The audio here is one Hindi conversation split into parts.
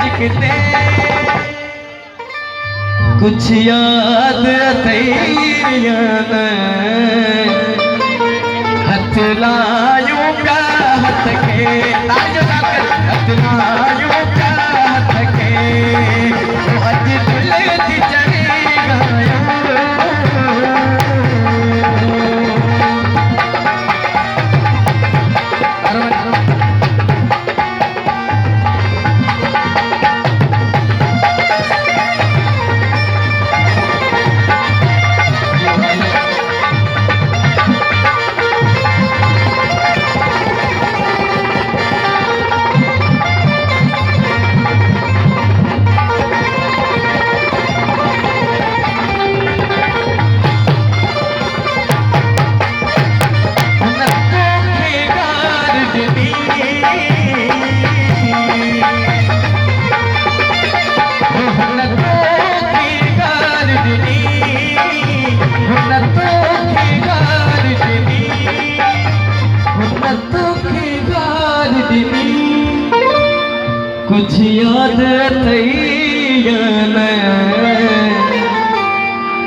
जिकते कुछ याद अथैरियन हथ लायूं पिया हथ के हथ लायूं पिया हथ के अज दिल थी चढ़ी गायो कुछ याद अथैरियन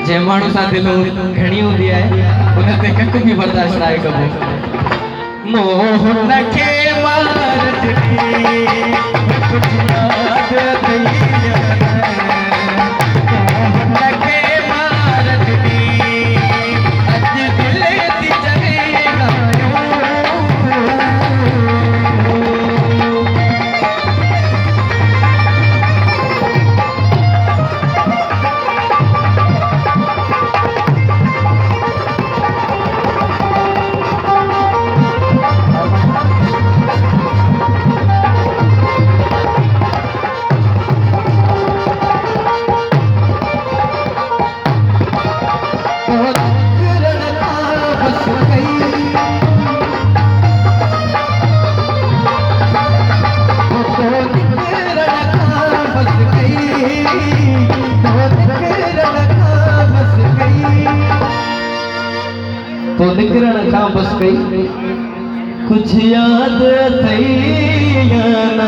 जे माण्हू सां दिलि घणी हूंदी आहे उन ते कक बि बर्दाश्त नाहे कबो मोह नखे मार ॾिनी कुछ याद अथैरियन मोह नखे मार ॾिनी अज दिल थी चढ़ी गायो तो निकरण खां बस कई कुछ याद अथैरियन